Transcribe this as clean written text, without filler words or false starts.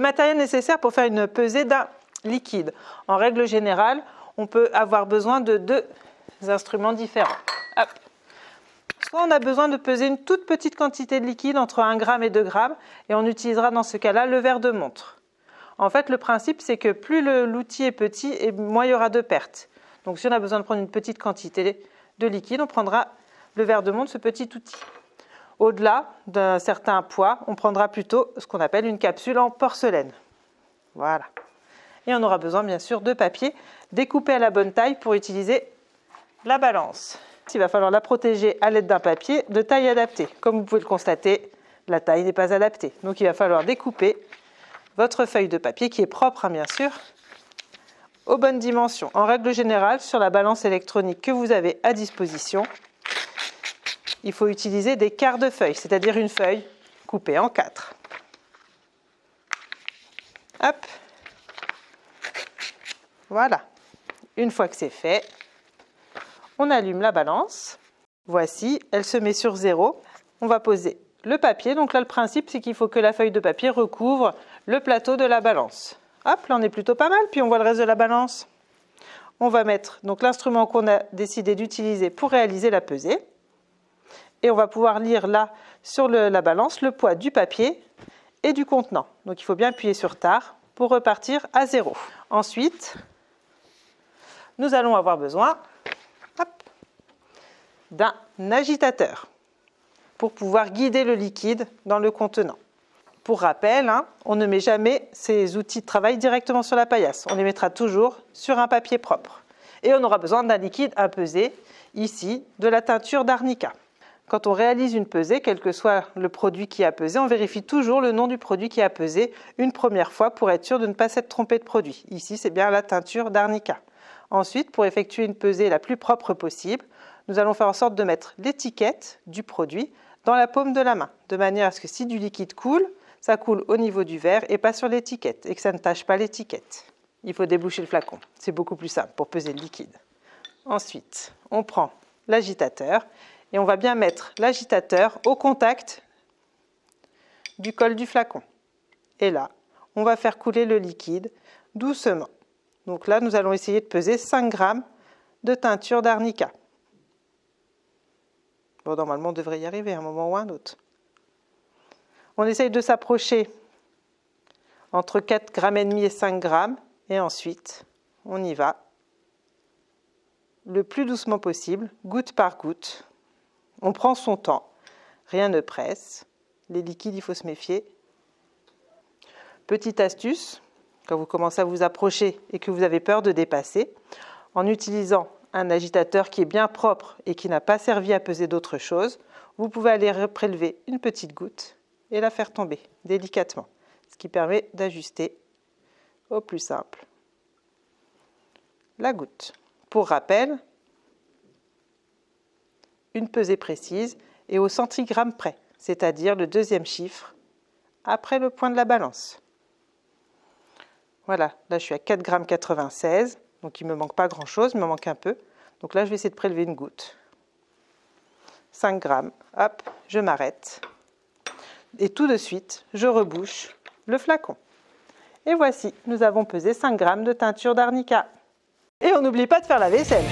matériel nécessaire pour faire une pesée d'un liquide. En règle générale, on peut avoir besoin de 2 instruments différents. Hop. Soit on a besoin de peser une toute petite quantité de liquide entre 1 g et 2 g et on utilisera dans ce cas-là le verre de montre. En fait, le principe, c'est que plus l'outil est petit, et moins il y aura de pertes. Donc si on a besoin de prendre une petite quantité de liquide, on prendra le verre de montre, ce petit outil. Au-delà d'un certain poids, on prendra plutôt ce qu'on appelle une capsule en porcelaine. Voilà. Et on aura besoin bien sûr de papier découpé à la bonne taille pour utiliser la balance. Il va falloir la protéger à l'aide d'un papier de taille adaptée. Comme vous pouvez le constater, la taille n'est pas adaptée. Donc il va falloir découper votre feuille de papier, qui est propre bien sûr, aux bonnes dimensions. En règle générale, sur la balance électronique que vous avez à disposition, il faut utiliser des quarts de feuille, c'est-à-dire une feuille coupée en 4. Hop. Voilà. Une fois que c'est fait, on allume la balance. Voici, elle se met sur 0. On va poser le papier. Donc là, le principe, c'est qu'il faut que la feuille de papier recouvre le plateau de la balance. Hop, là, on est plutôt pas mal. Puis on voit le reste de la balance. On va mettre donc l'instrument qu'on a décidé d'utiliser pour réaliser la pesée. Et on va pouvoir lire là, sur la balance, le poids du papier et du contenant. Donc il faut bien appuyer sur Tar pour repartir à 0. Ensuite, nous allons avoir besoin d'un agitateur pour pouvoir guider le liquide dans le contenant. Pour rappel, on ne met jamais ces outils de travail directement sur la paillasse. On les mettra toujours sur un papier propre. Et on aura besoin d'un liquide à peser, ici, de la teinture d'arnica. Quand on réalise une pesée, quel que soit le produit qui a pesé, on vérifie toujours le nom du produit qui a pesé une première fois pour être sûr de ne pas s'être trompé de produit. Ici, c'est bien la teinture d'arnica. Ensuite, pour effectuer une pesée la plus propre possible, nous allons faire en sorte de mettre l'étiquette du produit dans la paume de la main, de manière à ce que si du liquide coule, ça coule au niveau du verre et pas sur l'étiquette, et que ça ne tache pas l'étiquette. Il faut déboucher le flacon, c'est beaucoup plus simple pour peser le liquide. Ensuite, on prend l'agitateur et on va bien mettre l'agitateur au contact du col du flacon. Et là, on va faire couler le liquide doucement. Donc là, nous allons essayer de peser 5 g de teinture d'arnica. Bon, normalement, on devrait y arriver à un moment ou à un autre. On essaye de s'approcher entre 4,5 g et 5 g. Et ensuite, on y va le plus doucement possible, goutte par goutte. On prend son temps, rien ne presse. Les liquides, il faut se méfier. Petite astuce, quand vous commencez à vous approcher et que vous avez peur de dépasser, en utilisant un agitateur qui est bien propre et qui n'a pas servi à peser d'autre chose, vous pouvez aller prélever une petite goutte et la faire tomber délicatement, ce qui permet d'ajuster au plus simple la goutte. Pour rappel, une pesée précise et au centigramme près, c'est-à-dire le deuxième chiffre après le point de la balance. Voilà, là je suis à 4,96 g, donc il ne me manque pas grand-chose, il me manque un peu. Donc là je vais essayer de prélever une goutte. 5 g, hop, je m'arrête. Et tout de suite, je rebouche le flacon. Et voici, nous avons pesé 5 g de teinture d'arnica. Et on n'oublie pas de faire la vaisselle.